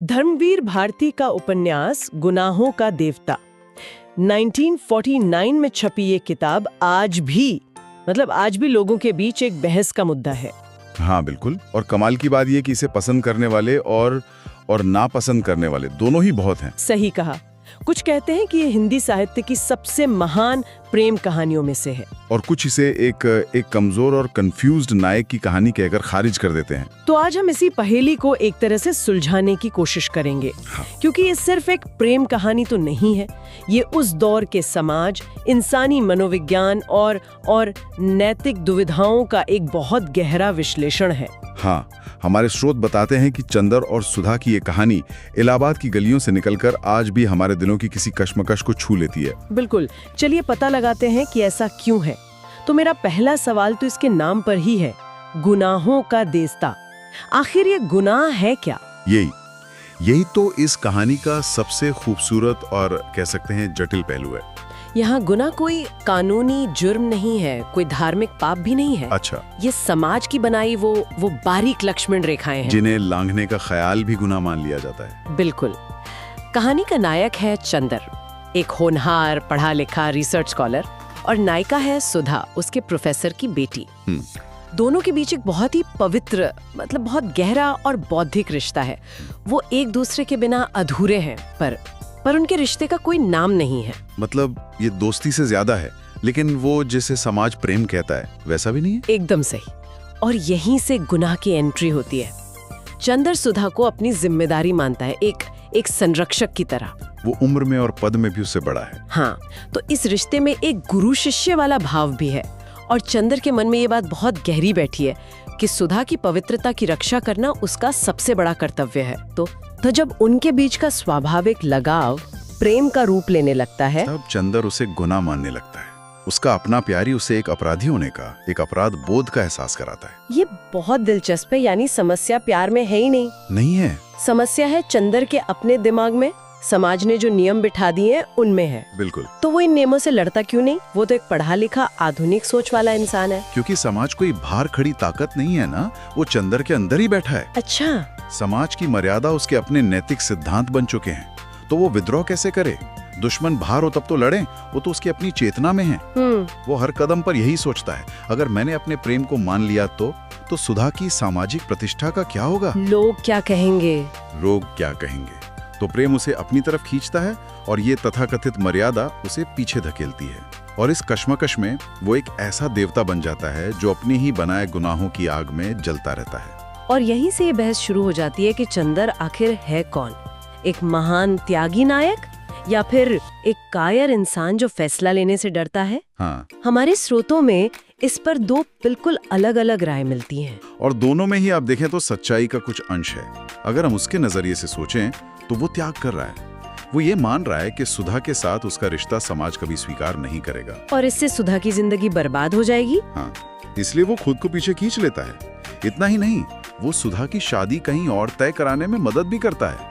धर्मवीर भारती का उपन्यास गुनाहों का देवता 1949 में छपी ये किताब आज भी लोगों के बीच एक बहस का मुद्दा है। हाँ बिल्कुल। और कमाल की बात ये कि इसे पसंद करने वाले और नापसंद करने वाले दोनों ही बहुत हैं। सही कहा। कुछ कहते हैं कि ये हिंदी साहित्य की सबसे महान प्रेम कहानियों में से है, और कुछ इसे एक कमजोर और कंफ्यूज्ड नायक की कहानी कहकर खारिज कर देते हैं। तो आज हम इसी पहेली को एक तरह से सुलझाने की कोशिश करेंगे। हाँ। क्योंकि ये सिर्फ एक प्रेम कहानी तो नहीं है, ये उस दौर के समाज, इंसानी मनोविज्ञान और नैतिक दुविधाओं का एक बहुत गहरा विश्लेषण है। हाँ, हमारे स्रोत बताते हैं कि चंदर और सुधा की ये कहानी इलाहाबाद की गलियों से निकलकर आज भी हमारे दिलों की किसी कश्मकश को छू लेती है। बिल्कुल, चलिए पता लगाते हैं कि ऐसा क्यों है। तो मेरा पहला सवाल तो इसके नाम पर ही है, गुनाहों का देस्ता। आखिर ये गुनाह है क्या? यही तो इस कहानी का सबसे खूबसूरत और कह सकते हैं जटिल पहलू है। यहाँ गुनाह कोई कानूनी जुर्म नहीं है, कोई धार्मिक पाप भी नहीं है। अच्छा। ये समाज की बनाई वो बारीक लक्ष्मण रेखाएं हैं, जिन्हें लांघने का ख्याल भी गुनाह मान लिया जाता है। बिल्कुल। कहानी का नायक है चंदर, एक होनहार पढ़ा लिखा रिसर्च स्कॉलर, और नायिका है सुधा, उसके प्रोफेसर की बेटी। दोनों के बीच एक बहुत ही पवित्र, मतलब बहुत गहरा और बौद्धिक रिश्ता है। वो एक दूसरे के बिना अधूरे हैं, पर उनके रिश्ते का कोई नाम नहीं है। मतलब ये दोस्ती से ज्यादा है, लेकिन वो जिसे समाज प्रेम कहता है वैसा भी नहीं है। एकदम सही। और यहीं से गुनाह की एंट्री होती है। चंदर सुधा को अपनी जिम्मेदारी मानता है, एक संरक्षक की तरह। वो उम्र में और पद में भी उससे बड़ा है। हाँ, तो इस रिश्ते में एक गुरु शिष्य वाला भाव भी है। और चंदर के मन में ये बात बहुत गहरी बैठी है कि सुधा की पवित्रता की रक्षा करना उसका सबसे बड़ा कर्तव्य है। तो जब उनके बीच का स्वाभाविक लगाव प्रेम का रूप लेने लगता है, तब चंदर उसे गुनाह मानने लगता है। उसका अपना प्यारी उसे एक अपराधी होने का, एक अपराध बोध का एहसास कराता है। ये बहुत दिलचस्प है। यानी समस्या प्यार में है ही नहीं है। समस्या है चंदर के अपने दिमाग में। समाज ने जो नियम बिठा दिए हैं उनमें है। बिल्कुल। तो वो इन नियमों से लड़ता क्यों नहीं? वो तो एक पढ़ा लिखा आधुनिक सोच वाला इंसान है। क्योंकि समाज कोई बाहर खड़ी ताकत नहीं है ना, वो चंदर के अंदर ही बैठा है। अच्छा। समाज की मर्यादा उसके अपने नैतिक सिद्धांत बन चुके हैं, तो वो विद्रोह कैसे करे? दुश्मन बाहर हो तब तो लड़े, वो तो उसकी अपनी चेतना में है। वो हर कदम पर यही सोचता है, अगर मैंने अपने प्रेम को मान लिया तो सुधा की सामाजिक प्रतिष्ठा का क्या होगा? लोग क्या कहेंगे? तो प्रेम उसे अपनी तरफ खींचता है, और ये तथाकथित मर्यादा उसे पीछे धकेलती है। और इस कश्मकश में वो एक ऐसा देवता बन जाता है जो अपने ही बनाए गुनाहों की आग में जलता रहता है। और यहीं से ये बहस शुरू हो जाती है कि चंदर आखिर है कौन? एक महान त्यागी नायक, या फिर एक कायर इंसान जो फैसला लेने से डरता है? हाँ। हमारे स्रोतों में इस पर दो बिल्कुल अलग अलग राय मिलती हैं। और दोनों में ही आप देखें तो सच्चाई का कुछ अंश है। अगर हम उसके नजरिए से सोचें तो वो त्याग कर रहा है। वो ये मान रहा है कि सुधा के साथ उसका रिश्ता समाज कभी स्वीकार नहीं करेगा, और इससे सुधा की जिंदगी बर्बाद हो जाएगी। हाँ, इसलिए वो खुद को पीछे खींच लेता है। इतना ही नहीं, वो सुधा की शादी कहीं और तय कराने में मदद भी करता है।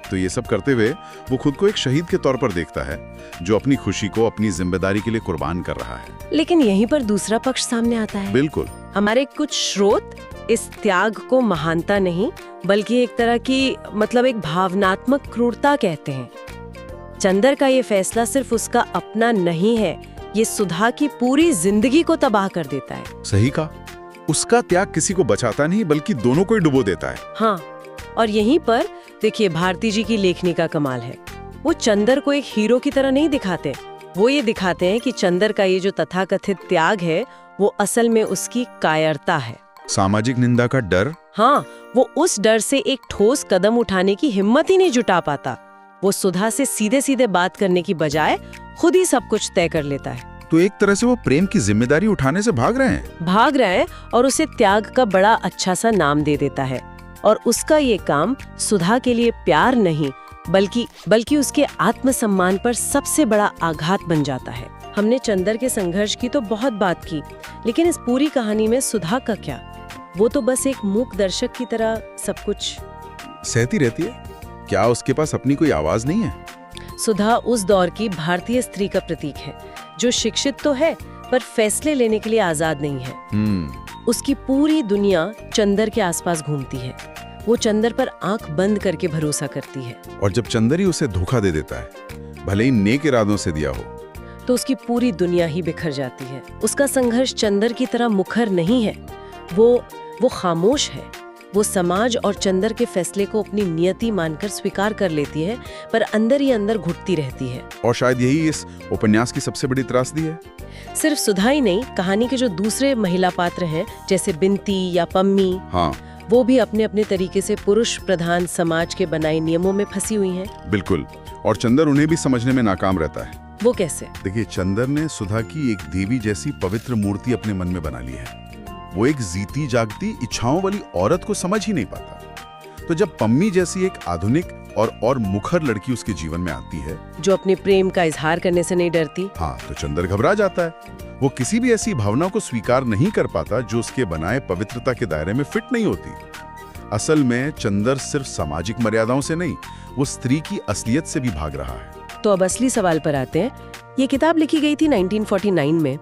तो ये सब करते हुए वो खुद को एक शहीद के तौर पर देखता है, जो अपनी खुशी को अपनी जिम्मेदारी के लिए कुर्बान कर रहा है। लेकिन यहीं पर दूसरा पक्ष सामने आता है। बिल्कुल। हमारे कुछ स्रोत इस त्याग को महानता नहीं, बल्कि एक तरह की एक भावनात्मक क्रूरता कहते हैं। चंदर का ये फैसला सिर्फ उसका अपना नहीं है, ये सुधा की पूरी जिंदगी को तबाह कर देता है। सही कहा। उसका त्याग किसी को बचाता नहीं, बल्कि दोनों को ही डुबो देता है। हाँ, और यहीं पर देखिए भारती जी की लेखनी का कमाल है। वो चंदर को एक हीरो की तरह नहीं दिखाते, वो ये दिखाते हैं कि चंदर का ये जो तथाकथित त्याग है वो असल में उसकी कायरता है। सामाजिक निंदा का डर। हाँ, वो उस डर से एक ठोस कदम उठाने की हिम्मत ही नहीं जुटा पाता। वो सुधा से सीधे सीधे बात करने की बजाय खुद ही सब कुछ तय कर लेता है। तो एक तरह से वो प्रेम की जिम्मेदारी उठाने से भाग रहे हैं और उसे त्याग का बड़ा अच्छा सा नाम दे देता है। और उसका ये काम सुधा के लिए प्यार नहीं, बल्कि उसके आत्मसम्मान पर सबसे बड़ा आघात बन जाता है। हमने चंदर के संघर्ष की तो बहुत बात की, लेकिन इस पूरी कहानी में सुधा का क्या? वो तो बस एक मूक दर्शक की तरह सब कुछ सहती रहती है। क्या उसके पास अपनी कोई आवाज नहीं है? सुधा उस दौर की भारतीय स्त्री का प्रतीक है, जो शिक्षित तो है पर फैसले लेने के लिए आजाद नहीं है। उसकी पूरी दुनिया चंदर के आसपास घूमती है। वो चंदर पर आंख बंद करके भरोसा करती है। और जब चंदर ही उसे धोखा दे देता है, भले ही नेक इरादों से दिया हो, तो उसकी पूरी दुनिया ही बिखर जाती है। उसका संघर्ष चंदर की तरह मुखर नहीं है, वो खामोश है। वो समाज और चंदर के फैसले को अपनी नियति मानकर स्वीकार कर लेती है, पर अंदर ही अंदर घुटती रहती है। और शायद यही इस उपन्यास की सबसे बड़ी त्रासदी है। सिर्फ सुधा ही नहीं, कहानी के जो दूसरे महिला पात्र हैं, जैसे बिनती या पम्मी, हाँ, वो भी अपने अपने तरीके से पुरुष प्रधान समाज के बनाए नियमों में फंसी हुई हैं। बिल्कुल। और चंदर उन्हें भी समझने में नाकाम रहता है। वो कैसे? देखिए, चंदर ने सुधा की एक देवी जैसी पवित्र मूर्ति अपने मन में बना ली है। वो एक जीती जागती इच्छाओं वाली औरत को समझ ही नहीं पाता। तो जब पम्मी जैसी एक आधुनिक और मुखर लड़की उसके जीवन में आती है, जो अपने प्रेम का इजहार करने से नहीं डरती, हाँ, तो चंदर घबरा जाता है। वो किसी भी ऐसी भावना को स्वीकार नहीं कर पाता जो उसके बनाए पवित्रता के दायरे में फिट नहीं होती। असल में चंदर सिर्फ सामाजिक मर्यादाओं से नहीं, वो स्त्री की असलियत से भी भाग रहा है। तो अब असली सवाल पर आते हैं। ये किताब लिखी गई थी 1949 में।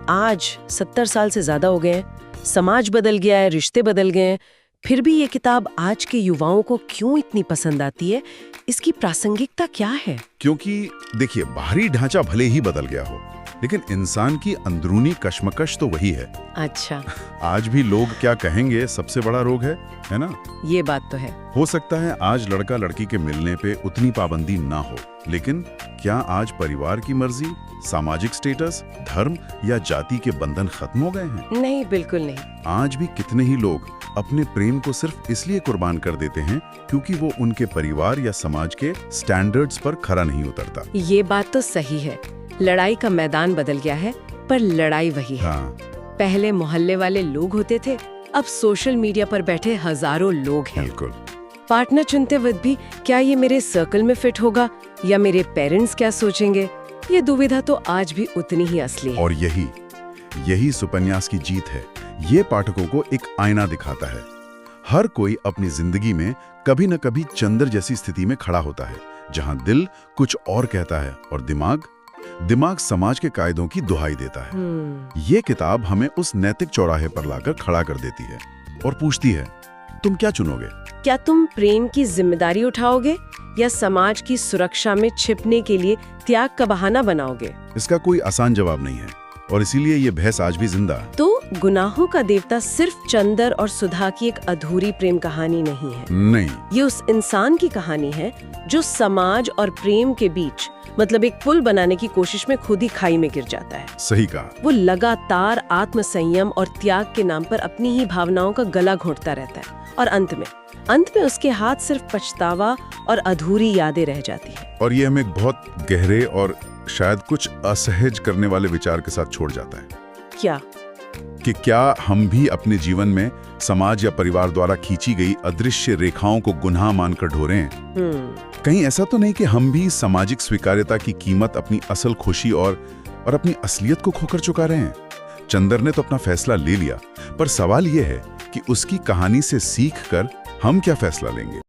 आज 70 साल से ज्यादा हो गए हैं, समाज बदल गया है, रिश्ते बदल गए हैं, फिर भी ये किताब आज के युवाओं को क्यों इतनी पसंद आती है? इसकी प्रासंगिकता क्या है? क्योंकि देखिए, बाहरी ढांचा भले ही बदल गया हो, लेकिन इंसान की अंदरूनी कश्मकश तो वही है। अच्छा। आज भी लोग क्या कहेंगे सबसे बड़ा रोग है ना? ये बात तो है। हो सकता है आज लड़का लड़की के मिलने पे उतनी पाबंदी ना हो, लेकिन क्या आज परिवार की मर्जी, सामाजिक स्टेटस, धर्म या जाति के बंधन खत्म हो गए हैं? नहीं, बिल्कुल नहीं। आज भी कितने ही लोग अपने प्रेम को सिर्फ इसलिए कुर्बान कर देते हैं क्योंकि वो उनके परिवार या समाज के स्टैंडर्ड्स पर खरा नहीं उतरता। ये बात तो सही है। लड़ाई का मैदान बदल गया है, पर लड़ाई वही है। हाँ। पहले मोहल्ले वाले लोग होते थे, अब सोशल मीडिया पर बैठे हजारों लोग हैं। बिल्कुल। पार्टनर चुनते वक्त भी क्या ये मेरे सर्कल में फिट होगा या मेरे पेरेंट्स क्या सोचेंगे, ये दुविधा तो आज भी उतनी ही असली है। और यही इस उपन्यास की जीत है। ये पाठकों को एक आईना दिखाता है। हर कोई अपनी जिंदगी में कभी न कभी चंदर जैसी स्थिति में खड़ा होता है, जहां दिल कुछ और कहता है और दिमाग समाज के कायदों की दुहाई देता है। ये किताब हमें उस नैतिक चौराहे पर लाकर खड़ा कर देती है और पूछती है, तुम क्या चुनोगे? क्या तुम प्रेम की जिम्मेदारी उठाओगे या समाज की सुरक्षा में छिपने के लिए त्याग का बहाना बनाओगे? इसका कोई आसान जवाब नहीं है और इसीलिए ये बहस आज भी जिंदा है। तो गुनाहों का देवता सिर्फ चंदर और सुधा की एक अधूरी प्रेम कहानी नहीं है। नहीं, ये उस इंसान की कहानी है जो समाज और प्रेम के बीच, मतलब एक पुल बनाने की कोशिश में खुद ही खाई में गिर जाता है। सही कहा। वो लगातार आत्मसंयम और त्याग के नाम पर अपनी ही भावनाओं का गला घोंटता रहता है और अंत में उसके हाथ सिर्फ पछतावा और अधूरी यादें रह जाती है। और ये हमें एक बहुत गहरे और शायद कुछ असहज करने वाले विचार के साथ छोड़ जाता है। क्या हम भी अपने जीवन में समाज या परिवार द्वारा खींची गई अदृश्य रेखाओं को गुनाह मानकर ढो रहे हैं? कहीं ऐसा तो नहीं कि हम भी सामाजिक स्वीकार्यता की कीमत अपनी असल खुशी और अपनी असलियत को खोकर चुका रहे हैं? चंदर ने तो अपना फैसला ले लिया, पर सवाल यह है कि उसकी कहानी से सीख कर हम क्या फैसला लेंगे?